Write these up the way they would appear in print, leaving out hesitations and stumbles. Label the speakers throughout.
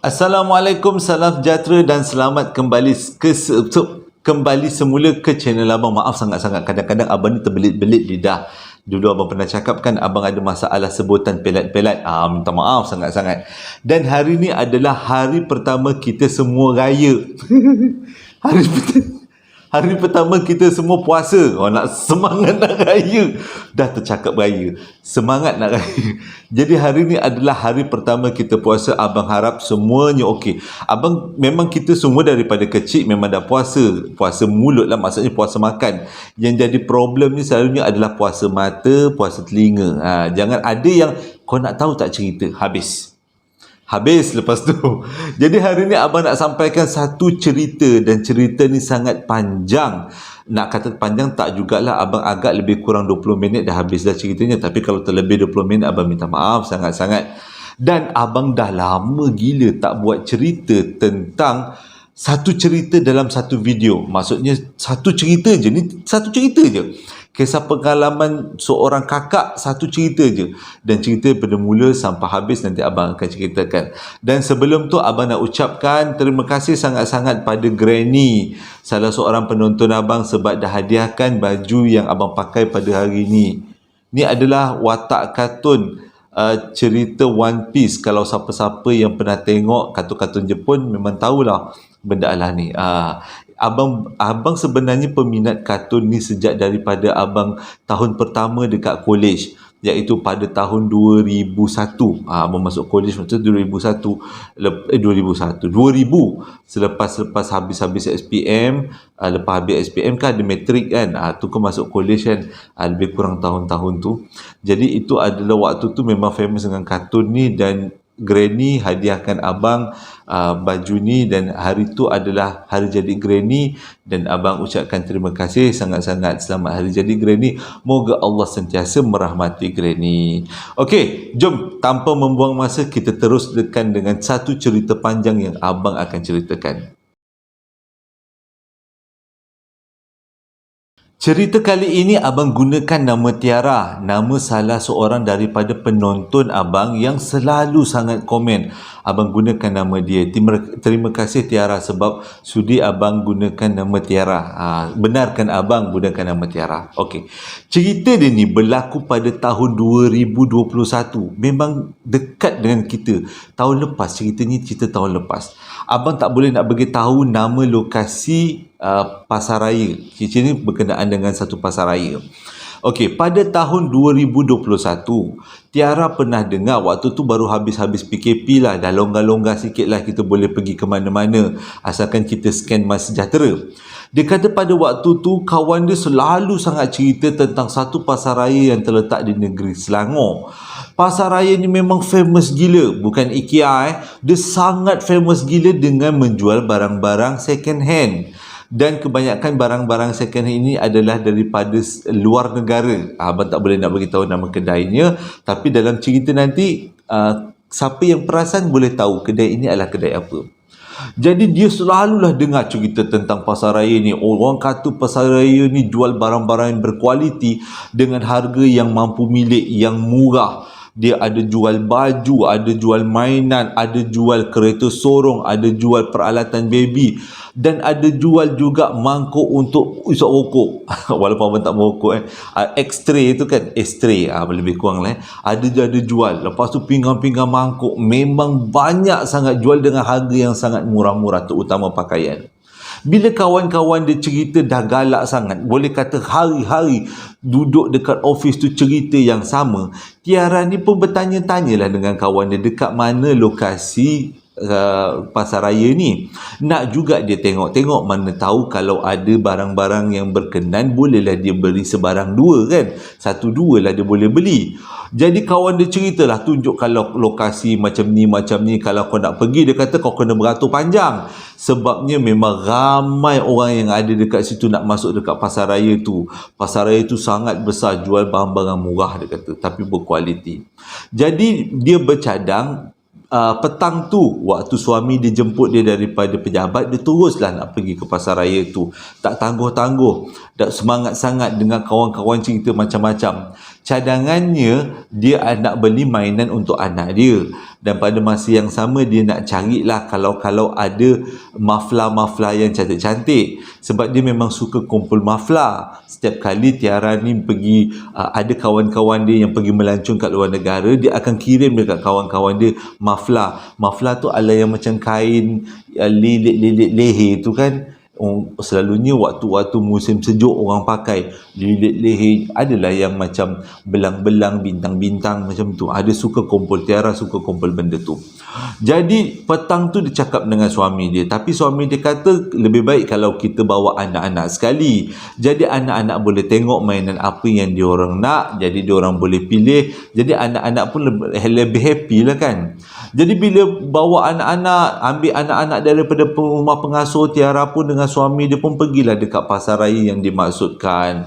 Speaker 1: Assalamualaikum, salam sejahtera dan selamat kembali kembali semula ke channel abang. Maaf sangat-sangat, kadang-kadang abang ni terbelit-belit lidah. Dulu abang pernah cakap kan abang ada masalah sebutan pelat-pelat. Minta maaf sangat-sangat. Dan hari ni adalah hari pertama kita semua raya. Hari pertama kita semua puasa. Nak semangat nak raya. Dah tercakap raya. Semangat nak raya. Jadi hari ni adalah hari pertama kita puasa. Abang harap semuanya okey. Abang memang kita semua daripada kecil memang dah puasa. Puasa mulut lah, maksudnya puasa makan. Yang jadi problem ni selalunya adalah puasa mata, puasa telinga. Jangan ada yang kau nak tahu tak cerita. Habis lepas tu. Jadi hari ni abang nak sampaikan satu cerita, dan cerita ni sangat panjang. Nak kata panjang tak jugalah, abang agak lebih kurang 20 minit dah habis dah ceritanya. Tapi kalau terlebih 20 minit abang minta maaf sangat-sangat. Dan abang dah lama gila tak buat cerita tentang satu cerita dalam satu video. Maksudnya satu cerita je, ni satu cerita je. Kisah pengalaman seorang kakak, satu cerita je. Dan cerita pada mula sampai habis nanti abang akan ceritakan. Dan sebelum tu abang nak ucapkan terima kasih sangat-sangat pada Granny, salah seorang penonton abang, sebab dah hadiahkan baju yang abang pakai pada hari ni. Ni adalah watak kartun cerita One Piece. Kalau siapa-siapa yang pernah tengok kartun-kartun Jepun memang tahulah benda lah ni. Abang sebenarnya peminat kartun ni sejak daripada abang tahun pertama dekat college, iaitu pada tahun 2001. Abang masuk college macam 2000, selepas habis SPM. Lepas habis SPM kan ada matrik kan, tu kan masuk college kan, lebih kurang tahun-tahun tu. Jadi itu adalah waktu tu memang famous dengan kartun ni. Dan Granny hadiahkan abang baju ni, dan hari tu adalah hari jadi Granny. Dan abang ucapkan terima kasih sangat-sangat. Selamat hari jadi Granny. Moga Allah sentiasa merahmati Granny. Okey, jom tanpa membuang masa kita teruskan dengan satu cerita panjang yang abang akan ceritakan. Cerita kali ini abang gunakan nama Tiara, nama salah seorang daripada penonton abang yang selalu sangat komen. Abang gunakan nama dia. Terima kasih Tiara sebab sudi abang gunakan nama Tiara. Benarkan abang gunakan nama Tiara. Okey. Cerita dia ni berlaku pada tahun 2021. Memang dekat dengan kita. Tahun lepas, ceritanya cerita tahun lepas. Abang tak boleh nak bagi tahu nama lokasi pasaraya. Cerita ni berkenaan dengan satu pasaraya. Okey, pada tahun 2021, Tiara pernah dengar, waktu tu baru habis-habis PKP lah, dah longgar-longgar sikit lah, kita boleh pergi ke mana-mana asalkan kita scan MySejahtera. Dia kata pada waktu tu kawan dia selalu sangat cerita tentang satu pasaraya yang terletak di negeri Selangor. Pasaraya ni memang famous gila, bukan IKEA Dia sangat famous gila dengan menjual barang-barang second hand. Dan kebanyakan barang-barang second hand ini adalah daripada luar negara. Abang tak boleh nak beritahu nama kedainya, tapi dalam cerita nanti siapa yang perasan boleh tahu kedai ini adalah kedai apa. Jadi dia selalulah dengar cerita tentang pasaraya ni. Orang kata pasaraya ni jual barang-barang yang berkualiti dengan harga yang mampu milik, yang murah. Dia ada jual baju, ada jual mainan, ada jual kereta sorong, ada jual peralatan baby, dan ada jual juga mangkuk untuk isap rokok. Walaupun abang tak merokok X-tray tu kan, X-tray lebih kurang lah ada jual. Lepas tu pinggan-pinggan mangkuk memang banyak sangat jual dengan harga yang sangat murah-murah, terutama pakaian. Bila kawan-kawan dia cerita dah galak sangat, boleh kata hari-hari duduk dekat office tu cerita yang sama, Tiara ni pun bertanya-tanyalah dengan kawan dia dekat mana lokasi pasaraya ni. Nak juga dia tengok-tengok, mana tahu kalau ada barang-barang yang berkenan, bolehlah dia beli sebarang dua kan. Satu dua lah dia boleh beli. Jadi kawan dia ceritalah, tunjuk kalau lokasi macam ni, kalau kau nak pergi, dia kata kau kena beratur panjang. Sebabnya memang ramai orang yang ada dekat situ nak masuk dekat pasaraya tu. Pasaraya tu sangat besar, jual barang-barang murah dia kata, tapi berkualiti. Jadi dia bercadang petang tu, waktu suami dia jemput dia daripada pejabat, dia teruslah nak pergi ke pasaraya tu. Tak tangguh-tangguh, tak semangat sangat dengan kawan-kawan cerita macam-macam. Cadangannya, dia nak beli mainan untuk anak dia. Dan pada masa yang sama, dia nak carilah kalau ada maflar-maflar yang cantik-cantik. Sebab dia memang suka kumpul maflar. Setiap kali Tiara ni pergi, ada kawan-kawan dia yang pergi melancong kat luar negara, dia akan kirim dekat kawan-kawan dia maflar. Maflar tu adalah yang macam kain lilit-lilit leher tu kan. Selalunya waktu-waktu musim sejuk orang pakai lilit leher, adalah yang macam belang-belang, bintang-bintang macam tu. Ada suka kumpul, Tiara suka kumpul benda tu. Jadi petang tu dia cakap dengan suami dia, tapi suami dia kata lebih baik kalau kita bawa anak-anak sekali. Jadi anak-anak boleh tengok mainan apa yang diorang nak, jadi diorang boleh pilih. Jadi anak-anak pun lebih happy lah kan. Jadi bila bawa anak-anak, ambil anak-anak daripada rumah pengasuh, Tiara pun dengan suami dia pun pergilah dekat pasar raya yang dimaksudkan.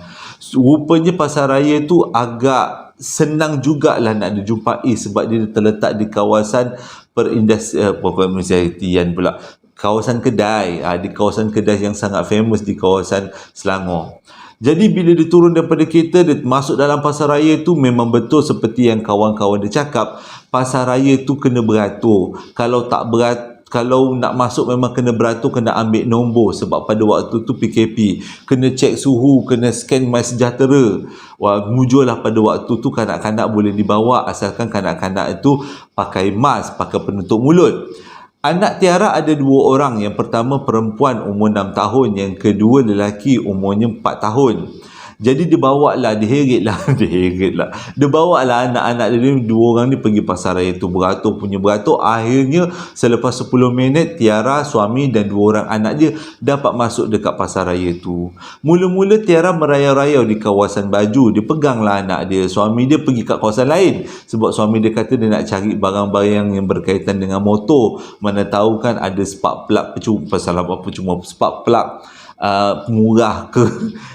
Speaker 1: Rupanya pasar raya tu agak senang jugalah nak dijumpai sebab dia terletak di kawasan perindustrian pula. Kawasan kedai, di kawasan kedai yang sangat famous di kawasan Selangor. Jadi bila dia turun daripada kereta, dia masuk dalam pasar raya tu, memang betul seperti yang kawan-kawan dia cakap, pasar raya tu kena beratur. Kalau nak masuk memang kena beratur, kena ambil nombor sebab pada waktu tu PKP, kena cek suhu, kena scan MySejahtera. Wah, mujurlah pada waktu tu kanak-kanak boleh dibawa asalkan kanak-kanak itu pakai mask, pakai penutup mulut. Anak Tiara ada 2 orang. Yang pertama perempuan umur 6 tahun, yang kedua lelaki umurnya 4 tahun. Jadi dia bawalah, dia bawalah anak-anak dia 2 orang ni pergi pasar raya tu, beratur. Akhirnya selepas 10 minit, Tiara, suami dan 2 orang anak dia dapat masuk dekat pasar raya tu. Mula-mula Tiara merayau-rayau di kawasan baju, dia peganglah anak dia. Suami dia pergi kat kawasan lain sebab suami dia kata dia nak cari barang-barang yang berkaitan dengan motor. Mana tahu kan ada spark plug cuma spark plug murah ke,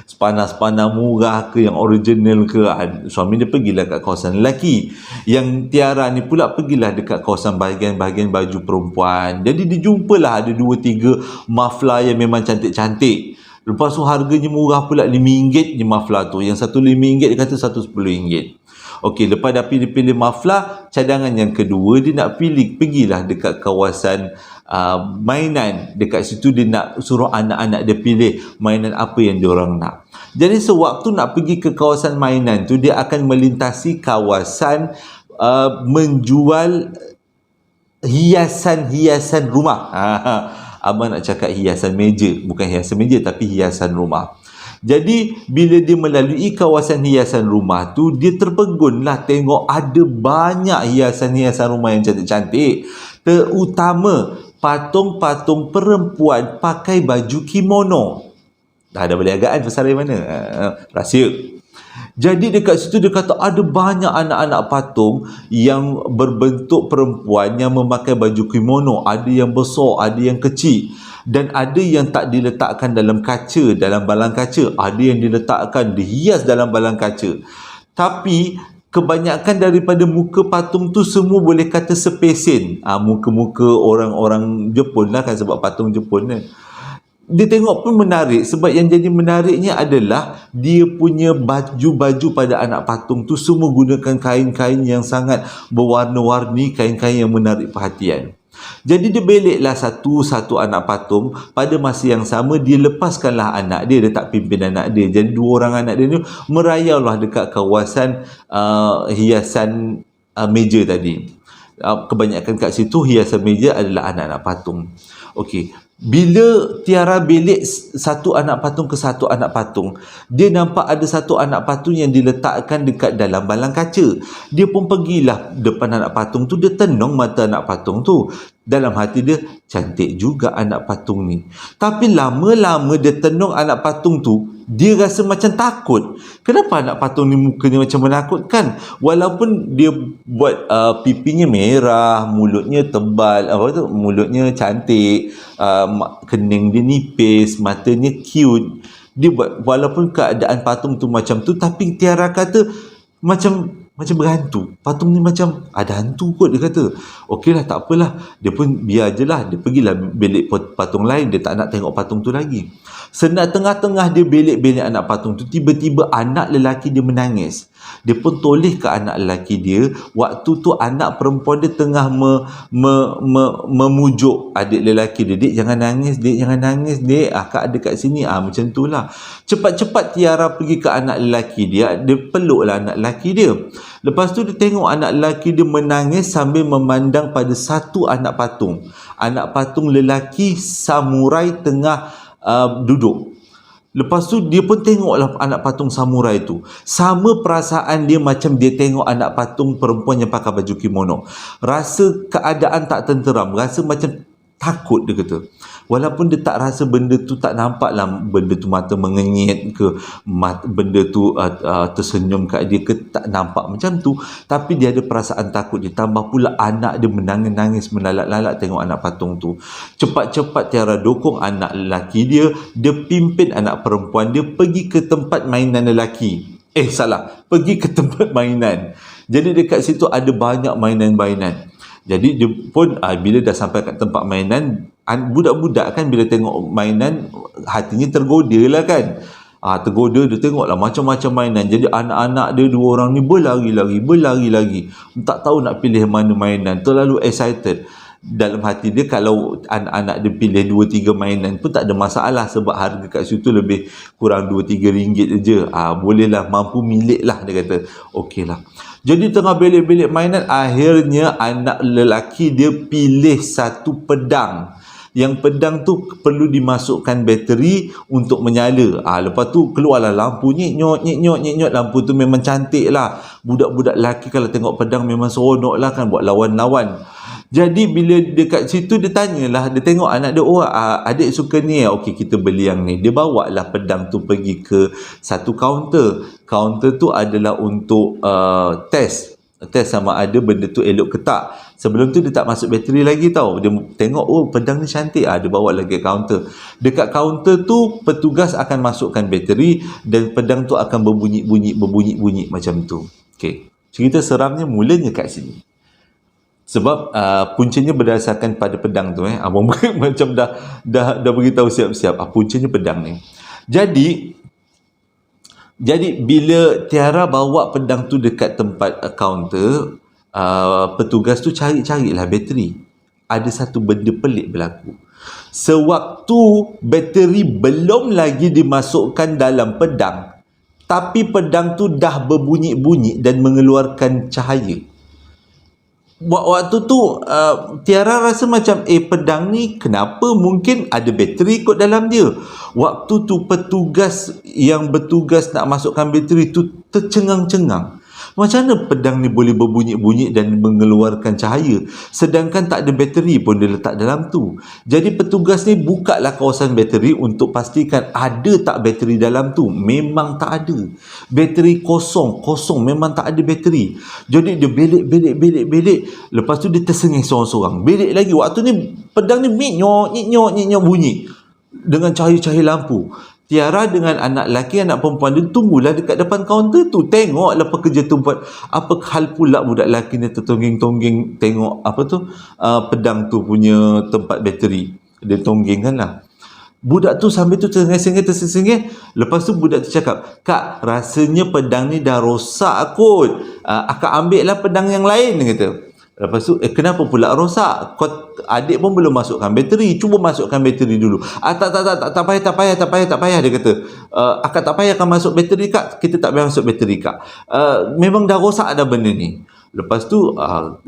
Speaker 1: sepanas-panas murah ke, yang original ke. Suami dia pergilah kat kawasan lelaki. Yang Tiara ni pula pergilah dekat kawasan bahagian-bahagian baju perempuan. Jadi dijumpalah ada 2-3 maflar yang memang cantik-cantik. Lepas tu harganya murah pula, RM5 je maflar tu. Yang satu RM5, dia kata satu RM10. Okey, lepas dah pilih-pilih maflar, cadangan yang kedua dia nak pergilah dekat kawasan mainan. Dekat situ dia nak suruh anak-anak dia pilih mainan apa yang diorang nak. Jadi sewaktu nak pergi ke kawasan mainan tu, dia akan melintasi kawasan menjual hiasan-hiasan rumah. Abang nak cakap hiasan meja, bukan hiasan meja tapi hiasan rumah. Jadi bila dia melalui kawasan hiasan rumah tu, dia terpegunlah tengok ada banyak hiasan-hiasan rumah yang cantik-cantik, terutama patung-patung perempuan pakai baju kimono. Dah boleh agaan pasal dari mana? Rahsia. Jadi dekat situ dia kata ada banyak anak-anak patung yang berbentuk perempuan yang memakai baju kimono. Ada yang besar, ada yang kecil. Dan ada yang tak diletakkan dalam kaca, dalam balang kaca. Ada yang diletakkan, dihias dalam balang kaca. Tapi kebanyakan daripada muka patung tu semua boleh kata sepesen. Muka-muka orang-orang Jepun lah kan, sebab patung Jepun kan. Dia tengok pun menarik, sebab yang jadi menariknya adalah dia punya baju-baju pada anak patung tu semua gunakan kain-kain yang sangat berwarna-warni, kain-kain yang menarik perhatian. Jadi dia beliklah satu-satu anak patung. Pada masa yang sama dia lepaskanlah anak dia tak pimpin anak dia. Jadi 2 orang anak dia ni merayaulah dekat kawasan hiasan meja tadi. Kebanyakan kat situ hiasan meja adalah anak-anak patung. Okey, bila Tiara belik satu anak patung ke satu anak patung, dia nampak ada satu anak patung yang diletakkan dekat dalam balang kaca. Dia pun pergilah depan anak patung tu, dia tenung mata anak patung tu. Dalam hati dia, cantik juga anak patung ni. Tapi lama-lama dia tenung anak patung tu, dia rasa macam takut. Kenapa anak patung ni mukanya macam menakutkan? Walaupun dia buat pipinya merah, mulutnya tebal, mulutnya cantik, kening dia nipis, matanya cute. Dia buat, walaupun keadaan patung tu macam tu, tapi Tiara kata macam berhantu. Patung ni macam ada hantu kot, dia kata. Okeylah, tak apalah. Dia pun biar je lah. Dia pergilah belik patung lain. Dia tak nak tengok patung tu lagi. Tengah-tengah dia belik-belik anak patung tu, tiba-tiba anak lelaki dia menangis. Dia pun toleh ke anak lelaki dia. Waktu tu anak perempuan dia tengah memujuk adik lelaki dia, "Dik jangan nangis, dik jangan nangis, dik, akak ada kat sini." Macam tu lah. Cepat-cepat Tiara pergi ke anak lelaki dia. Dia peluklah anak lelaki dia. Lepas tu dia tengok anak lelaki dia menangis sambil memandang pada satu anak patung. Anak patung lelaki samurai tengah duduk. Lepas tu dia pun tengoklah anak patung samurai tu. Sama perasaan dia macam dia tengok anak patung perempuan yang pakai baju kimono. Rasa keadaan tak tenteram, rasa macam takut dia kata. Walaupun dia tak rasa benda tu, tak nampak lah benda tu mata mengenyit ke, benda tu tersenyum kat dia ke, tak nampak macam tu. Tapi dia ada perasaan takut. Dia tambah pula anak dia menangis-nangis, melalak-lalak tengok anak patung tu. Cepat-cepat Tiara dokong anak lelaki dia. Dia pimpin anak perempuan dia pergi ke tempat mainan lelaki. Pergi ke tempat mainan. Jadi dekat situ ada banyak mainan-mainan. Jadi dia pun bila dah sampai kat tempat mainan, budak-budak kan bila tengok mainan hatinya tergoda lah kan. Tergoda, dia tengoklah macam-macam mainan. Jadi anak-anak dia dua orang ni berlari-lari. Tak tahu nak pilih mana mainan, terlalu excited. Dalam hati dia kalau anak-anak dia pilih 2-3 mainan pun tak ada masalah, sebab harga kat situ lebih kurang 2-3 ringgit je. Bolehlah, mampu milik lah, dia kata. Okey lah. Jadi tengah belik-belik mainan, akhirnya anak lelaki dia pilih satu pedang. Yang pedang tu perlu dimasukkan bateri untuk menyala. Lepas tu keluarlah lampu, nyit-nyot. Lampu tu memang cantik lah. Budak-budak lelaki kalau tengok pedang memang seronok lah kan, buat lawan-lawan. Jadi bila dekat situ dia tanyalah, dia tengok anak dia, adik suka ni, okey kita beli yang ni. Dia bawa lah pedang tu pergi ke satu kaunter. Kaunter tu adalah untuk test sama ada benda tu elok ke tak. Sebelum tu dia tak masuk bateri lagi tau. Dia tengok, pedang ni cantik, dia bawa lagi ke kaunter. Dekat kaunter tu petugas akan masukkan bateri dan pedang tu akan berbunyi macam tu. Okey, cerita seramnya mulanya kat sini. Sebab puncanya berdasarkan pada pedang tu. Abang macam dah beritahu siap-siap. Puncanya pedang ni. Jadi bila Tiara bawa pedang tu dekat tempat kaunter, petugas tu carilah bateri. Ada satu benda pelik berlaku. Sewaktu bateri belum lagi dimasukkan dalam pedang, tapi pedang tu dah berbunyi-bunyi dan mengeluarkan cahaya. Waktu tu Tiara rasa macam pedang ni kenapa mungkin ada bateri kot dalam dia. Waktu tu petugas yang bertugas nak masukkan bateri tu tercengang-cengang. Macam mana pedang ni boleh berbunyi-bunyi dan mengeluarkan cahaya sedangkan tak ada bateri pun dia letak dalam tu. Jadi petugas ni bukalah kawasan bateri untuk pastikan ada tak bateri dalam tu. Memang tak ada. Bateri kosong, memang tak ada bateri. Jadi dia belik. Lepas tu dia tersengih seorang-seorang. Belik lagi. Waktu ni pedang ni nyit-nyot bunyi dengan cahaya-cahaya lampu. Tiara dengan anak lelaki, anak perempuan dia tunggulah dekat depan kaunter tu. Tengoklah pekerja tu buat. Apa hal pula budak lelaki ni tertongging-tongging tengok pedang tu punya tempat bateri. Dia tonggingkan lah. Budak tu sambil tu tersengih. Lepas tu budak tu cakap, "Kak, rasanya pedang ni dah rosak kot. Akak ambil lah pedang yang lain," dia kata. Lepas tu, kenapa pula rosak? Adik pun belum masukkan bateri. Cuba masukkan bateri dulu. Tak payah, dia kata. Akak tak payahkan masuk bateri, Kak. Kita tak payah masuk bateri, Kak. Memang dah rosak dah benda ni. Lepas tu,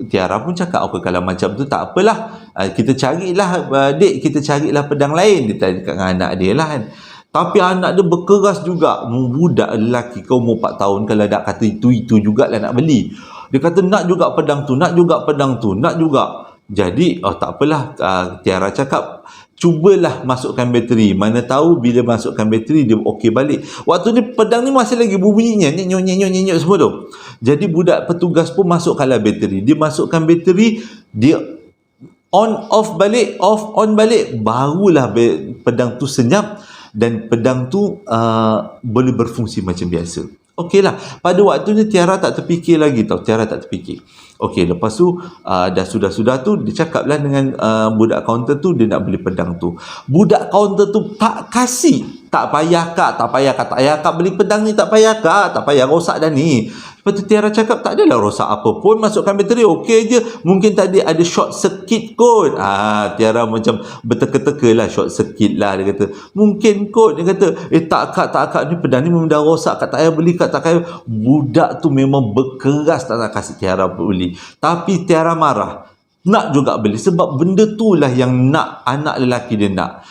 Speaker 1: Tiara pun cakap, kalau macam tu tak apalah. Kita carilah, Dek, kita carilah pedang lain. Dia tanya dengan anak dia lah kan. Tapi anak dia berkeras juga. Budak lelaki kau umur 4 tahun, kalau nak kata itu jugalah nak beli. Dia kata nak juga pedang tu. Jadi tak apalah, Tiara cakap cubalah masukkan bateri. Mana tahu bila masukkan bateri dia okey balik. Waktu ni pedang ni masih lagi berbunyinya, nyok semua tu. Jadi budak petugas pun masukkanlah bateri. Dia masukkan bateri, dia on balik, barulah pedang tu senyap dan pedang tu boleh berfungsi macam biasa. Okeylah, pada waktunya Tiara tak terfikir lagi tau. Tiara tak terfikir. Okey, lepas tu dah sudah-sudah tu dia cakaplah dengan budak kaunter tu dia nak beli pedang tu. Budak kaunter tu tak kasih. Tak payah kak, tak payah kak, tak payah kak beli pedang ni, tak payah kak, tak payah rosak dah ni. Lepas tu Tiara cakap tak adalah rosak apa pun, masukkan bateri okey je. Mungkin tadi ada short circuit kot. Tiara macam berteka-teka lah, short circuit lah dia kata. Mungkin kot dia kata, tak kak ni pedang ni memang dah rosak kak, tak payah beli kak, tak payah. Budak tu memang berkeras tak nak kasih Tiara beli. Tapi Tiara marah. Nak juga beli sebab benda tu lah yang nak anak lelaki dia nak.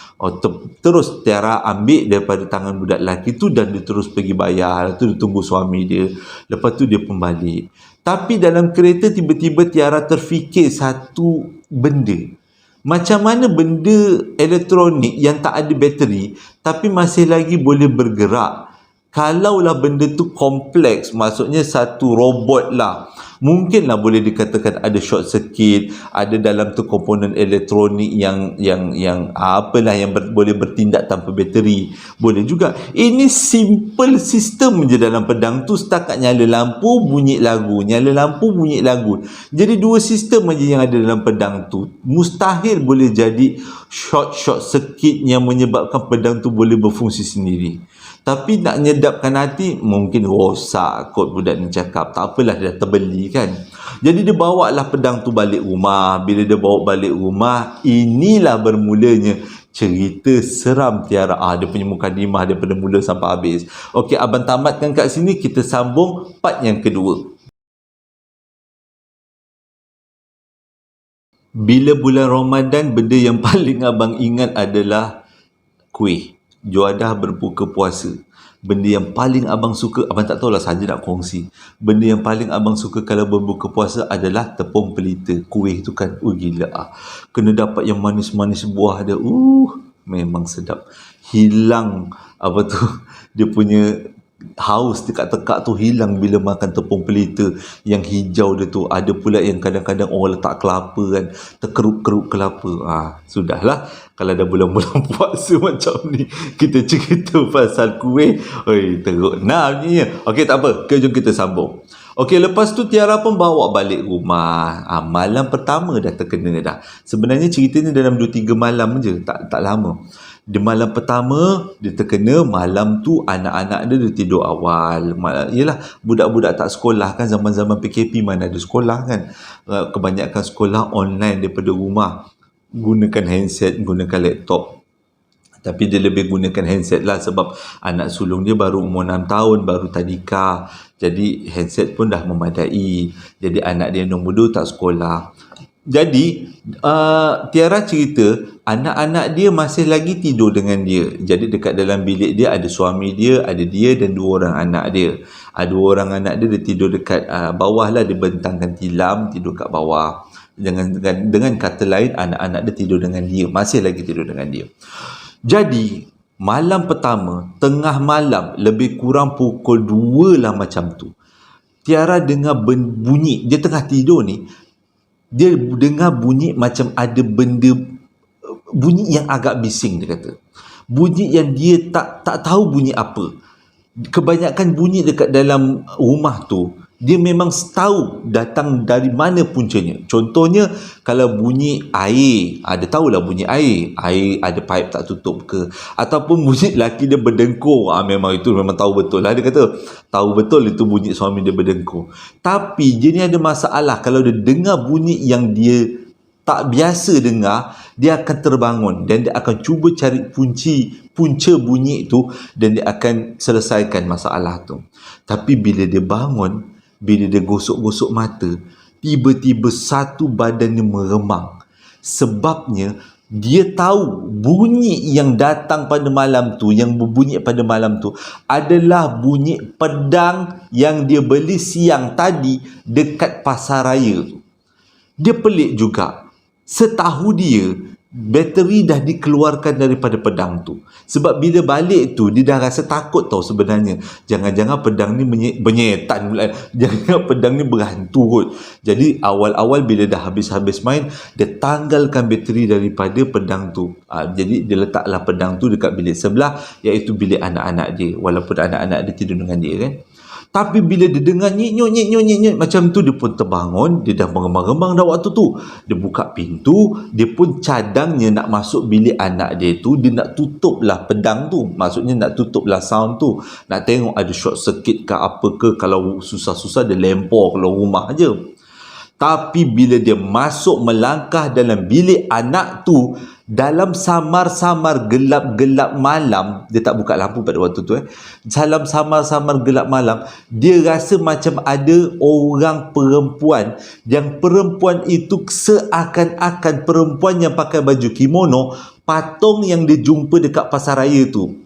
Speaker 1: Terus Tiara ambil daripada tangan budak lelaki tu dan dia terus pergi bayar. Lepas tu dia tunggu suami dia. Lepas tu dia pun balik. Tapi dalam kereta tiba-tiba Tiara terfikir satu benda. Macam mana benda elektronik yang tak ada bateri tapi masih lagi boleh bergerak? Kalaulah benda tu kompleks, maksudnya satu robot lah, mungkinlah boleh dikatakan ada short circuit, ada dalam tu komponen elektronik yang apalah yang boleh bertindak tanpa bateri, boleh juga. Ini simple sistem je dalam pedang tu, setakat nyala lampu bunyi lagu, nyala lampu bunyi lagu. Jadi dua sistem aja yang ada dalam pedang tu. Mustahil boleh jadi short circuit yang menyebabkan pedang tu boleh berfungsi sendiri. Tapi nak nyedapkan hati, mungkin rosak kot budak ni cakap. Tak apalah, dia dah terbeli kan. Jadi dia bawa lah pedang tu balik rumah. Bila dia bawa balik rumah, inilah bermulanya cerita seram Tiara. Dia punya mukadimah daripada mula sampai habis. Okey, abang tamatkan kat sini, kita sambung part yang kedua. Bila bulan Ramadan, benda yang paling abang ingat adalah kuih. Juadah berbuka puasa. Benda yang paling abang suka, abang tak tahulah saja nak kongsi. Benda yang paling abang suka kalau berbuka puasa adalah tepung pelita. Kuih tu kan, gila. Kena dapat yang manis-manis buah dia. Memang sedap. Hilang apa tu, dia punya haus tekak-tekak tu hilang bila makan tepung pelita yang hijau dia tu. Ada pula yang kadang-kadang orang letak kelapa kan, terkeruk-keruk kelapa. Sudahlah, kalau dah bulan-bulan puasa macam ni kita cerita pasal kuih, teruk namanya. Okey, tak apa, jom kita sambung. Okey, lepas tu Tiara pun bawa balik rumah. Malam pertama dah terkena dah. Sebenarnya ceritanya dalam 2-3 malam je, tak lama. Di malam pertama dia terkena, malam tu anak-anak dia tidur awal. Yelah, budak-budak tak sekolah kan, zaman-zaman PKP mana ada sekolah kan. Kebanyakan sekolah online daripada rumah, gunakan handset, gunakan laptop. Tapi dia lebih gunakan handset lah sebab anak sulung dia baru umur 6 tahun, baru tadika. Jadi handset pun dah memadai. Jadi anak dia nombor 2 tak sekolah. Jadi Tiara cerita anak-anak dia masih lagi tidur dengan dia. Jadi dekat dalam bilik dia ada suami dia, ada dia dan 2 orang anak dia. 2 orang anak dia tidur dekat bawah lah, dia bentangkan tilam, tidur kat bawah. Dengan kata lain, anak-anak dia tidur dengan dia, masih lagi tidur dengan dia. Jadi malam pertama, tengah malam, lebih kurang pukul 2 lah macam tu, Tiara dengar bunyi. Dia tengah tidur ni, dia dengar bunyi macam ada benda, bunyi yang agak bising dia kata. Bunyi yang dia tak tahu bunyi apa. Kebanyakan bunyi dekat dalam rumah tu, dia memang tahu datang dari mana puncanya. Contohnya, kalau bunyi air, dia tahulah bunyi air ada pipe tak tutup ke. Ataupun bunyi laki dia berdengkur, memang itu memang tahu betul lah. Dia kata, tahu betul itu bunyi suami dia berdengkur. Tapi dia ni ada masalah, kalau dia dengar bunyi yang dia tak biasa dengar, dia akan terbangun dan dia akan cuba cari punca bunyi itu dan dia akan selesaikan masalah tu. Tapi bila dia bangun, bila dia gosok-gosok mata, tiba-tiba satu badan dia meremang. Sebabnya dia tahu bunyi yang datang pada malam tu, yang berbunyi pada malam tu adalah bunyi pedang yang dia beli siang tadi dekat pasar raya tu. Dia pelik juga. Setahu dia, bateri dah dikeluarkan daripada pedang tu. Sebab bila balik tu, dia dah rasa takut tau sebenarnya. Jangan-jangan pedang ni menyetan pula. Jangan pedang ni berhantu kot. Jadi awal-awal bila dah habis-habis main, dia tanggalkan bateri daripada pedang tu. Jadi dia letaklah pedang tu dekat bilik sebelah, iaitu bilik anak-anak dia. Walaupun anak-anak dia tidur dengan dia kan. Tapi bila dia dengar nyik macam tu, dia pun terbangun. Dia dah mengembang-gembang dah waktu tu. Dia buka pintu, dia pun cadangnya nak masuk bilik anak dia tu. Dia nak tutup lah pedang tu, maksudnya nak tutup lah sound tu, nak tengok ada short circuit ke apa ke. Kalau susah-susah dia lempar keluar rumah je. Tapi bila dia masuk melangkah dalam bilik anak tu, dalam samar-samar gelap-gelap malam, dia tak buka lampu pada waktu tu dalam samar-samar gelap malam, dia rasa macam ada orang perempuan, yang perempuan itu seakan-akan perempuan yang pakai baju kimono, patung yang dia jumpa dekat pasar raya tu.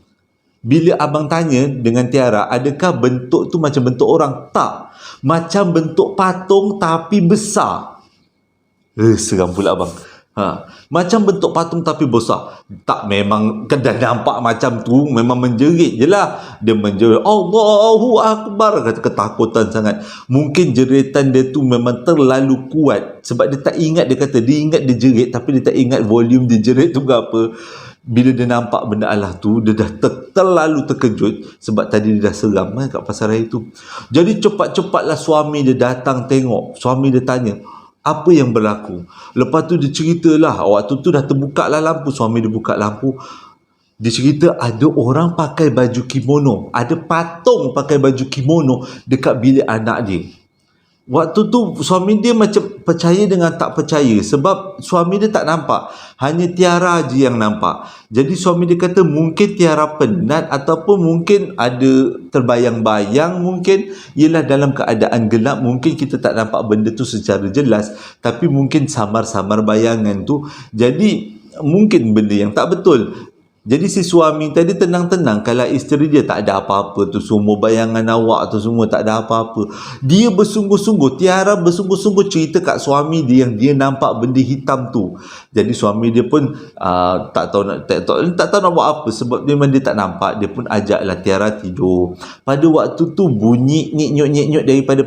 Speaker 1: Bila abang tanya dengan Tiara, adakah bentuk tu macam bentuk orang? Tak. Macam bentuk patung tapi besar. Seram pula abang. Macam bentuk patung tapi besar. Tak, memang dah nampak macam tu, memang menjerit je lah. Dia menjerit, Allahu Akbar, kata ketakutan sangat. Mungkin jeritan dia tu memang terlalu kuat. Sebab dia tak ingat, dia kata dia ingat dia jerit, tapi dia tak ingat volume dia jerit tu berapa. Bila dia nampak benda Allah tu, dia dah terlalu terkejut sebab tadi dia dah seram kat pasar raya tu. Jadi cepat-cepatlah suami dia datang tengok. Suami dia tanya, apa yang berlaku? Lepas tu dia ceritalah, waktu tu dah terbuka lah lampu. Suami dia buka lampu. Dia cerita ada orang pakai baju kimono, ada patung pakai baju kimono dekat bilik anak dia. Waktu tu suami dia macam percaya dengan tak percaya, sebab suami dia tak nampak, hanya Tiara je yang nampak. Jadi suami dia kata mungkin Tiara penat, ataupun mungkin ada terbayang-bayang, mungkin ialah dalam keadaan gelap, mungkin kita tak nampak benda tu secara jelas, tapi mungkin samar-samar bayangan tu. Jadi mungkin benda yang tak betul. Jadi si suami tadi tenang-tenang, kalau isteri dia tak ada apa-apa tu, semua bayangan awak tu semua tak ada apa-apa. Dia bersungguh-sungguh, Tiara bersungguh-sungguh cerita kat suami dia yang dia nampak benda hitam tu. Jadi suami dia pun tak tahu nak buat apa, sebab memang dia tak nampak. Dia pun ajaklah Tiara tidur. Pada waktu tu bunyi nyik-nyok daripada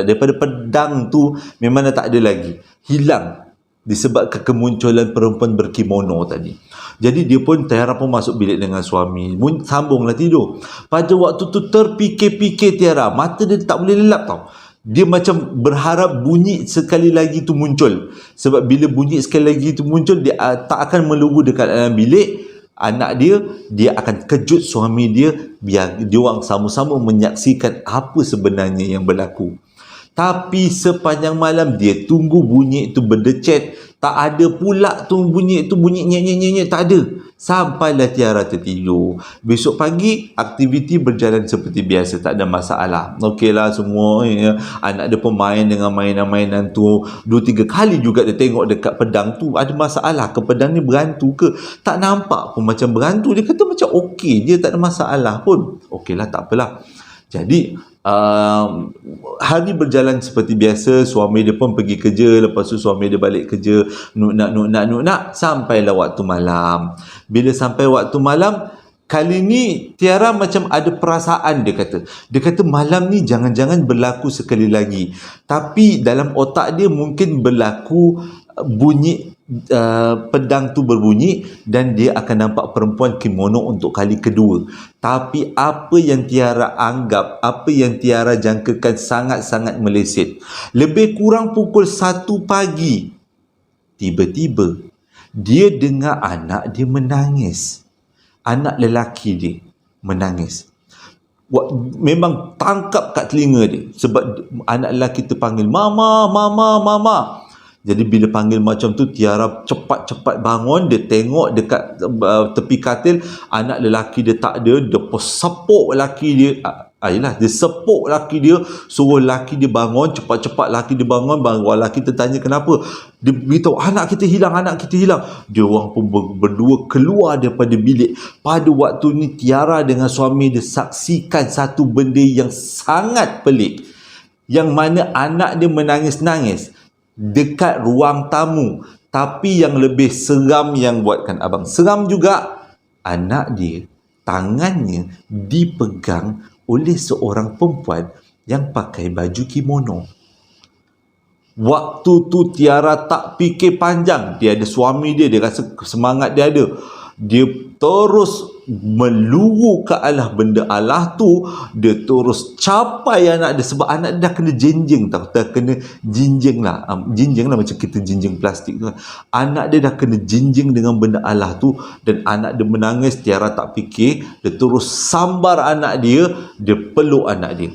Speaker 1: daripada pedang tu memang dah tak ada lagi, hilang disebabkan kemunculan perempuan berkimono tadi. Jadi dia pun, Tiara pun masuk bilik dengan suami, sambunglah tidur. Pada waktu tu terfikir-fikir Tiara, mata dia tak boleh lelap tau. Dia macam berharap bunyi sekali lagi tu muncul. Sebab bila bunyi sekali lagi tu muncul, dia tak akan meluru dekat dalam bilik anak dia akan kejut suami dia, biar dia orang sama-sama menyaksikan apa sebenarnya yang berlaku. Tapi sepanjang malam dia tunggu bunyi itu berdecet, tak ada pula tu bunyi nyek, tak ada. Sampailah Tiara tertidur. Besok pagi aktiviti berjalan seperti biasa, tak ada masalah. Okeylah semua ya. Anak dia pun main dengan mainan-mainan tu. 2-3 kali juga dia tengok dekat pedang tu, ada masalah ke pedang ni berhantu ke? Tak nampak pun macam berhantu. Dia kata macam okey je, tak ada masalah pun. Okeylah, tak apalah. Jadi hari berjalan seperti biasa. Suami dia pun pergi kerja. Lepas tu suami dia balik kerja, nuk-nak sampailah waktu malam. Bila sampai waktu malam, kali ni Tiara macam ada perasaan. Dia kata malam ni jangan-jangan berlaku sekali lagi. Tapi dalam otak dia mungkin berlaku bunyi pedang tu berbunyi, dan dia akan nampak perempuan kimono untuk kali kedua. Tapi apa yang Tiara anggap, apa yang Tiara jangkakan sangat-sangat meleset. Lebih kurang pukul 1 pagi, tiba-tiba dia dengar anak dia menangis. Anak lelaki dia menangis. Memang tangkap kat telinga dia, sebab anak lelaki tu panggil mama, mama, mama. Jadi bila panggil macam tu, Tiara cepat-cepat bangun. Dia tengok dekat tepi katil, anak lelaki dia tak ada. Dia sepuk lelaki dia. Dia sepuk lelaki dia, suruh lelaki dia bangun. Cepat-cepat lelaki dia bangun. Lelaki tertanya kenapa. Dia beritahu anak kita hilang. Dia orang pun berdua keluar daripada bilik. Pada waktu ni Tiara dengan suami dia saksikan satu benda yang sangat pelik, yang mana anak dia menangis-nangis dekat ruang tamu. Tapi yang lebih seram, yang buatkan abang seram juga, anak dia tangannya dipegang oleh seorang perempuan yang pakai baju kimono. Waktu tu Tiara tak fikir panjang. Dia ada suami dia, dia rasa semangat dia ada. dia terus meluru ke arah benda Allah tu, dia terus capai anak dia sebab anak dia dah kena jinjing tau, dah kena jinjing lah, macam kita jinjing plastik tu. Anak dia dah kena jinjing dengan benda Allah tu dan anak dia menangis. Tiara tak fikir, dia terus sambar anak dia peluk anak dia.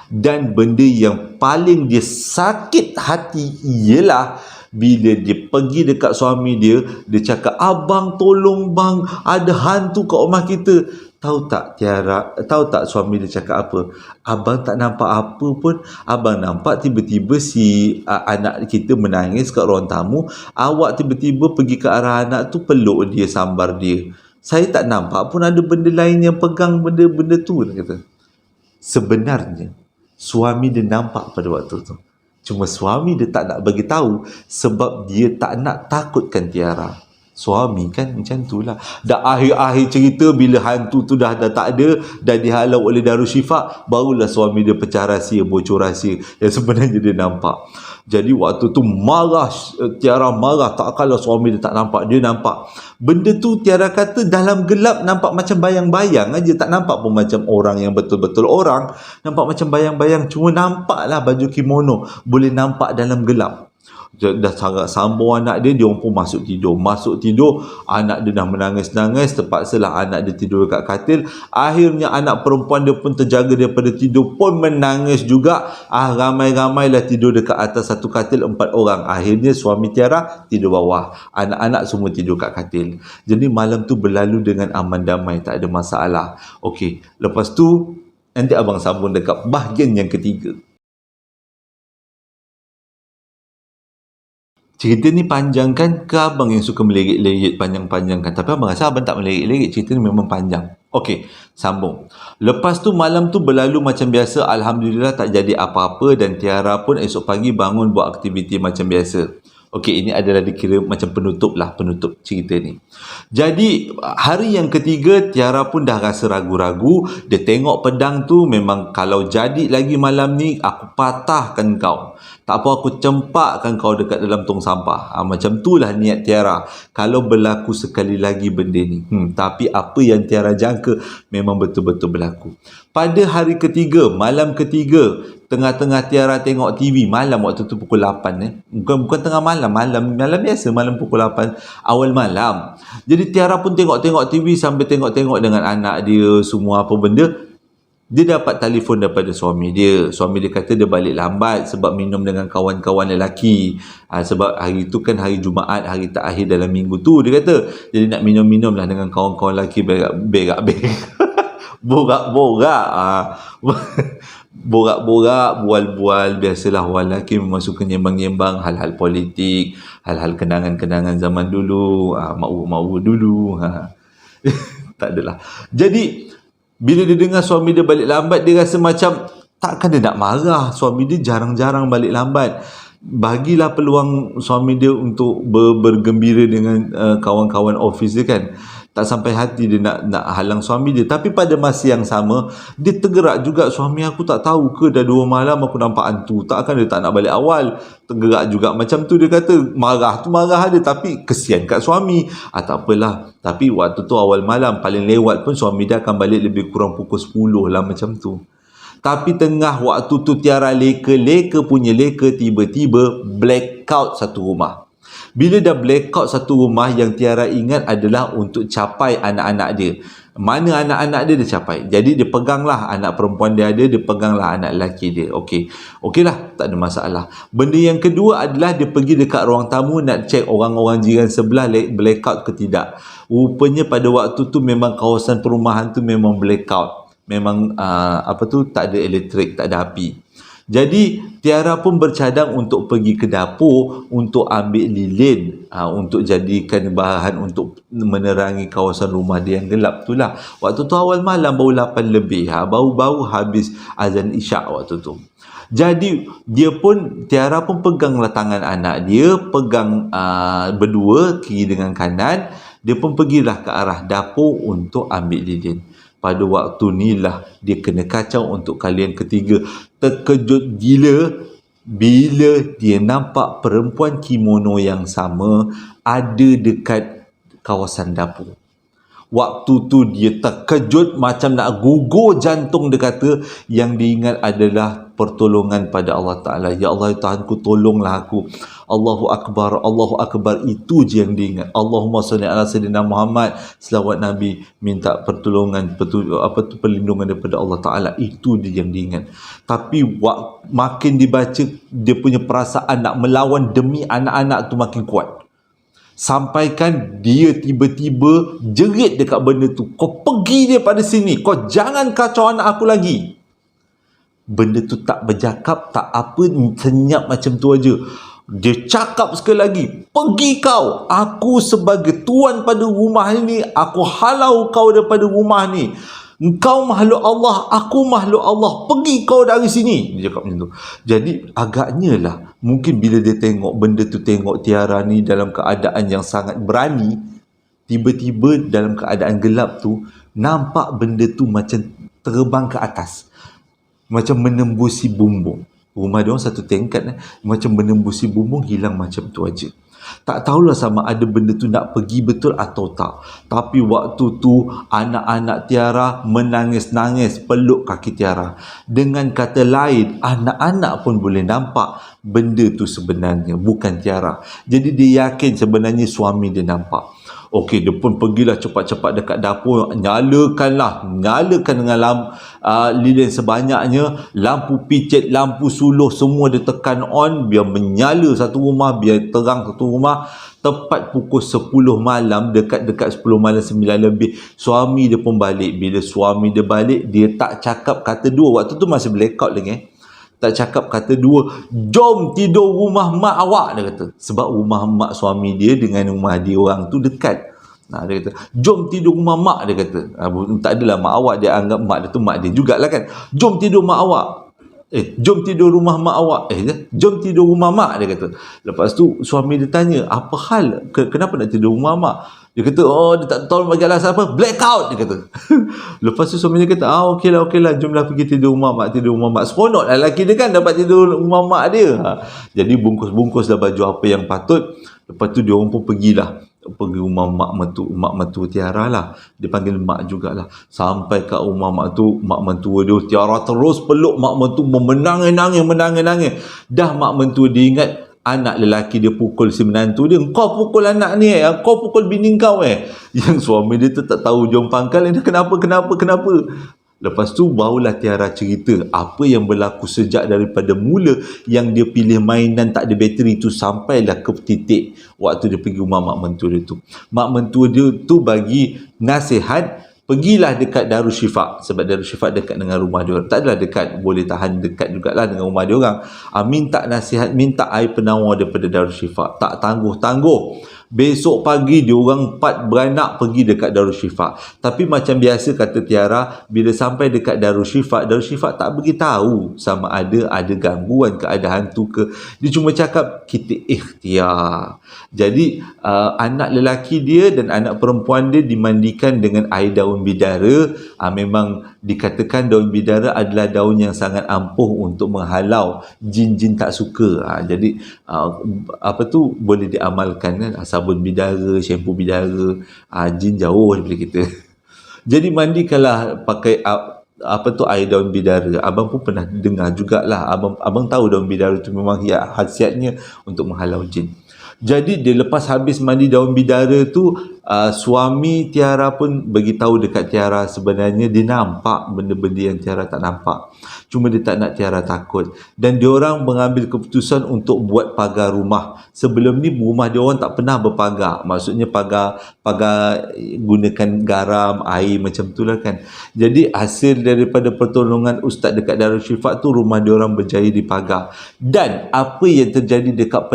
Speaker 1: Dan benda yang paling dia sakit hati ialah bila dia pergi dekat suami dia cakap, "Abang tolong bang, ada hantu kat rumah kita." Tahu tak Tiara, tahu tak suami dia cakap apa? "Abang tak nampak apa pun. Abang nampak tiba-tiba si anak kita menangis kat ruang tamu. Awak tiba-tiba pergi ke arah anak tu, peluk dia, sambar dia. Saya tak nampak pun ada benda lain yang pegang benda-benda tu," dia kata. Sebenarnya suami dia nampak pada waktu tu. Cuma suami dia tak nak bagi tahu sebab dia tak nak takutkan Tiara. Suami kan macam tu lah. Dah akhir-akhir cerita bila hantu tu dah tak ada, dah dihalau oleh Darushifa, barulah suami dia pecah rahsia, bocor rahsia yang sebenarnya dia nampak. Jadi waktu tu marah, Tiara marah, tak kalah suami dia tak nampak, dia nampak. Benda tu Tiara kata dalam gelap nampak macam bayang-bayang aja, tak nampak pun macam orang yang betul-betul orang, nampak macam bayang-bayang, cuma nampaklah baju kimono, boleh nampak dalam gelap. Dah sangat sambung anak dia orang pun masuk tidur, anak dia dah menangis-nangis, terpaksalah anak dia tidur dekat katil. Akhirnya anak perempuan dia pun terjaga daripada tidur, pun menangis juga. Ramai-ramailah tidur dekat atas satu katil, 4 orang. Akhirnya suami Tiara tidur bawah, anak-anak semua tidur kat katil. Jadi malam tu berlalu dengan aman damai, tak ada masalah. Okey, lepas tu nanti abang sambung dekat bahagian yang ketiga. Cerita ni panjang kan? Ke abang yang suka melirik-lirik panjang-panjang kan? Tapi abang rasa abang tak melirik-lirik, cerita ni memang panjang. Okey, sambung. Lepas tu malam tu berlalu macam biasa. Alhamdulillah tak jadi apa-apa dan Tiara pun esok pagi bangun buat aktiviti macam biasa. Okey, ini adalah dikira macam penutup cerita ni. Jadi hari yang ketiga Tiara pun dah rasa ragu-ragu. Dia tengok pedang tu, memang kalau jadi lagi malam ni aku patahkan kau. Tak apa, aku cempakkan kau dekat dalam tong sampah. Macam tu lah niat Tiara kalau berlaku sekali lagi benda ni. Tapi apa yang Tiara jangka memang betul-betul berlaku. Pada hari ketiga, malam ketiga, tengah-tengah Tiara tengok TV, malam waktu tu pukul 8 bukan tengah malam, malam biasa, malam pukul 8 awal malam. Jadi Tiara pun tengok-tengok TV sambil tengok-tengok dengan anak dia semua apa benda. Dia dapat telefon daripada suami dia. Suami dia kata dia balik lambat sebab minum dengan kawan-kawan lelaki. Sebab hari tu kan hari Jumaat, hari terakhir dalam minggu tu, dia kata. Jadi nak minum-minum lah dengan kawan-kawan lelaki, berak borak-borak. Borak-borak, bual-bual. Biasalah orang lelaki memang suka nyembang-nyembang hal-hal politik, hal-hal kenangan-kenangan zaman dulu, mak-mak dulu. Tak adalah. Jadi bila dia dengar suami dia balik lambat, dia rasa macam takkan dia nak marah. Suami dia jarang-jarang balik lambat. Bagilah peluang suami dia untuk bergembira dengan kawan-kawan office dia kan. Tak sampai hati dia nak halang suami dia. Tapi pada masa yang sama, dia tergerak juga. Suami aku tak tahu ke dah 2 malam aku nampak hantu. Takkan dia tak nak balik awal. Tergerak juga. Macam tu dia kata, marah tu marah dia. Tapi kesian kat suami. Tak apalah. Tapi waktu tu awal malam, paling lewat pun suami dia akan balik lebih kurang pukul 10 lah macam tu. Tapi tengah waktu tu Tiara leka tiba-tiba blackout satu rumah. Bila dah blackout satu rumah, yang Tiara ingat adalah untuk capai anak-anak dia. Mana anak-anak dia capai. Jadi dia peganglah anak perempuan dia ada, dia peganglah anak lelaki dia. Okeylah, tak ada masalah. Benda yang kedua adalah dia pergi dekat ruang tamu nak cek orang-orang jiran sebelah blackout ke tidak. Rupanya pada waktu tu memang kawasan perumahan tu memang blackout. Memang tak ada elektrik, tak ada api. Jadi Tiara pun bercadang untuk pergi ke dapur untuk ambil lilin, untuk jadikan bahan untuk menerangi kawasan rumah dia yang gelap tu lah. Waktu tu awal malam, baru 8 lebih, baru habis azan isyak waktu tu. Jadi Tiara pun peganglah tangan anak dia, pegang berdua, kiri dengan kanan. Dia pun pergilah ke arah dapur untuk ambil lilin. Pada waktu ni lah dia kena kacau untuk kali yang ketiga. Terkejut gila bila dia nampak perempuan kimono yang sama ada dekat kawasan dapur. Waktu tu dia terkejut macam nak gugur jantung. Dia kata yang diingat adalah pertolongan pada Allah Ta'ala. Ya Allah, ya Tuhanku, tolonglah aku. Allahu Akbar, Allahu Akbar. Itu je yang diingat. Allahumma salli ala Sayyidina Muhammad. Selawat Nabi, minta pertolongan, perlindungan daripada Allah Ta'ala. Itu dia yang diingat. Tapi makin dibaca, dia punya perasaan nak melawan demi anak-anak tu makin kuat. Sampaikan dia tiba-tiba jerit dekat benda tu. Kau pergi daripada sini. Kau jangan kacau anak aku lagi. Benda tu tak bercakap, tak apa, senyap macam tu aja. Dia cakap sekali lagi, pergi kau. Aku sebagai tuan pada rumah ini, aku halau kau daripada rumah ni. Engkau makhluk Allah, aku makhluk Allah. Pergi kau dari sini. Dia cakap macam tu. Jadi agaknya lah, mungkin bila dia tengok benda tu, tengok Tiara ni dalam keadaan yang sangat berani, tiba-tiba dalam keadaan gelap tu, nampak benda tu macam terbang ke atas. Macam menembusi bumbung. Rumah dia orang satu tingkat, macam menembusi bumbung, hilang macam tu aja. Tak tahulah sama ada benda tu nak pergi betul atau tak. Tapi waktu tu anak-anak Tiara menangis-nangis peluk kaki Tiara. Dengan kata lain, anak-anak pun boleh nampak benda tu sebenarnya bukan Tiara. Jadi dia yakin sebenarnya suami dia nampak. Okey, dia pun pergilah cepat-cepat dekat dapur, nyalakan dengan lilin sebanyaknya, lampu picit, lampu suluh semua dia tekan on biar menyala satu rumah, biar terang satu rumah. Tepat pukul 10 malam, dekat 10 malam 9 lebih, suami dia pun balik. Bila suami dia balik, dia tak cakap kata dua. Waktu tu masih blackout lagi. Tak cakap kata dua. Jom tidur rumah mak awak, dia kata. Sebab rumah mak suami dia dengan rumah dia orang tu dekat. Dia kata, jom tidur rumah mak, dia kata. Tak adalah mak awak, dia anggap mak dia tu mak dia jugalah kan. Jom tidur mak awak. Jom tidur rumah mak awak. Jom tidur rumah mak, dia kata. Lepas tu suami dia tanya, apa hal? Kenapa nak tidur rumah mak? Dia kata, dia tak tahu bagi alasan apa. Blackout, dia kata. Lepas tu suami dia kata, okeylah, jomlah pergi tidur rumah mak, Seronok lah lelaki dia kan dapat tidur rumah mak dia. Jadi bungkus-bungkuslah baju apa yang patut. Lepas tu dia orang pun pergi rumah mak mentua Tiara lah. Dia panggil mak jugalah. Sampai kat rumah mak mentua dia, Tiara terus peluk mak mentua, menangis. Dah mak mentua dia ingat anak lelaki dia pukul si menantu dia. Kau pukul anak ni, kau pukul bini kau. Yang suami dia tu tak tahu jom pangkal. Kenapa? Lepas tu barulah Tiara cerita apa yang berlaku sejak daripada mula yang dia pilih mainan tak ada bateri tu sampailah ke titik waktu dia pergi rumah mak mentua dia tu. Mak mentua dia tu bagi nasihat, pergilah dekat Darus Syifa, sebab Darus Syifa dekat dengan rumah dia orang. Tak adalah dekat, boleh tahan dekat jugalah dengan rumah dia orang. Minta nasihat, minta air penawar daripada Darus Syifa. Tak tangguh-tangguh. Besok pagi dia orang 4 beranak pergi dekat Darus Syifa. Tapi macam biasa kata Tiara, bila sampai dekat Darus Syifa tak beritahu sama ada gangguan ke, ada hantu ke. Dia cuma cakap kita ikhtiar. Jadi anak lelaki dia dan anak perempuan dia dimandikan dengan air daun bidara. Memang dikatakan daun bidara adalah daun yang sangat ampuh untuk menghalau jin-jin tak suka. Jadi boleh diamalkan kan. Sabun bidara, shampoo bidara, jin jauh daripada kita. Jadi mandikanlah pakai air daun bidara. Abang pun pernah dengar jugalah. Abang tahu daun bidara tu memang khasiatnya untuk menghalau jin. Jadi dia lepas habis mandi daun bidara tu, suami Tiara pun beritahu dekat Tiara sebenarnya dia nampak benda-benda yang Tiara tak nampak. Cuma dia tak nak Tiara takut. Dan diorang mengambil keputusan untuk buat pagar rumah. Sebelum ni rumah diorang tak pernah berpagar. Maksudnya pagar gunakan garam, air macam tu lah kan. Jadi hasil daripada pertolongan ustaz dekat Darul Syifa tu, rumah diorang berjaya dipagar. Dan apa yang terjadi dekat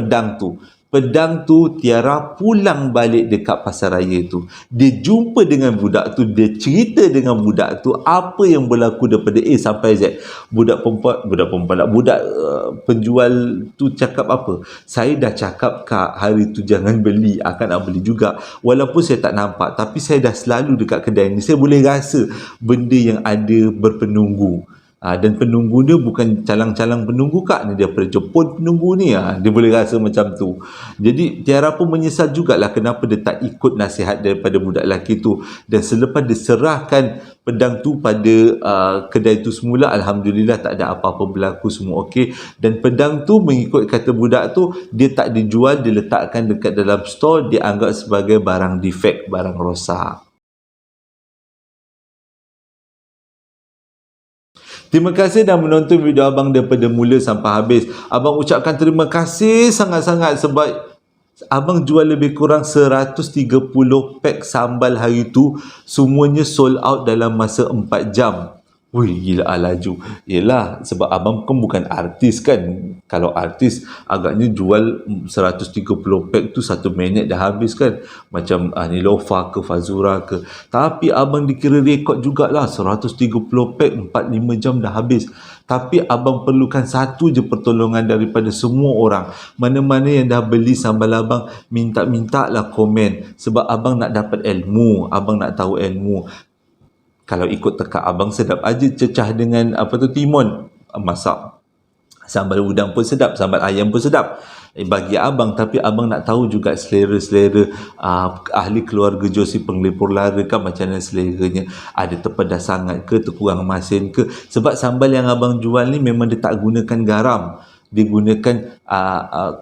Speaker 1: Pedang tu Tiara pulang balik dekat pasaraya tu. Dia jumpa dengan budak tu, dia cerita dengan budak tu apa yang berlaku daripada A sampai Z. Budak penjual tu cakap apa? Saya dah cakap kak, hari tu jangan beli, akan nak beli juga. Walaupun saya tak nampak, tapi saya dah selalu dekat kedai ni. Saya boleh rasa benda yang ada berpenunggu. Dan penunggu dia bukan calang-calang penunggu kak ni, dia Jepun penunggu ni, dia boleh rasa macam tu. Jadi Tiara pun menyesal jugalah kenapa dia tak ikut nasihat daripada budak lelaki tu. Dan selepas diserahkan pedang tu pada kedai tu semula, alhamdulillah tak ada apa-apa berlaku, semua okey. Dan pedang tu mengikut kata budak tu, dia tak dijual, diletakkan dekat dalam store, dianggap sebagai barang defect, barang rosak. Terima kasih dah menonton video abang daripada mula sampai habis. Abang ucapkan terima kasih sangat-sangat sebab abang jual lebih kurang 130 pack sambal hari tu. Semuanya sold out dalam masa 4 jam. Wih, gila laju. Yelah, sebab abang kan bukan artis kan. Kalau artis, agaknya jual 130 pack tu 1 minit dah habis kan. Macam Nilofa ke Fazura ke. Tapi abang dikira rekod jugalah. 130 pack 4-5 jam dah habis. Tapi abang perlukan satu je pertolongan daripada semua orang. Mana-mana yang dah beli sambal abang, minta-minta lah komen. Sebab abang nak dapat ilmu. Abang nak tahu ilmu. Kalau ikut tekak abang, sedap aja cecah dengan timun. Masak sambal udang pun sedap, sambal ayam pun sedap bagi abang. Tapi abang nak tahu juga selera-selera ahli keluarga Josie Penglipur Lara kan, macam mana seleranya, ada terpedas sangat ke, terkurang masin ke. Sebab sambal yang abang jual ni memang dia tak gunakan garam, dia gunakan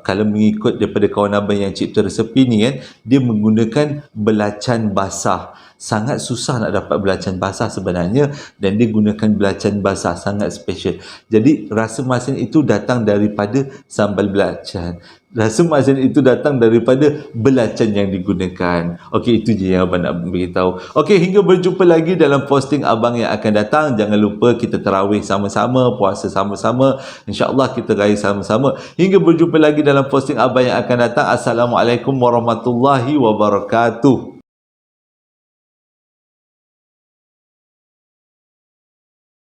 Speaker 1: kalau mengikut daripada kawan abang yang cipta resepi ni kan, dia menggunakan belacan basah. Sangat susah nak dapat belacan basah sebenarnya, dan dia gunakan belacan basah sangat special. Jadi rasa masin itu datang daripada sambal belacan. Rasa masin itu datang daripada belacan yang digunakan. Okey, itu je yang abang nak beritahu. Okey, hingga berjumpa lagi dalam posting abang yang akan datang. Jangan lupa kita tarawih sama-sama, puasa sama-sama. InsyaAllah kita raya sama-sama. Hingga berjumpa lagi dalam posting abang yang akan datang. Assalamualaikum warahmatullahi wabarakatuh.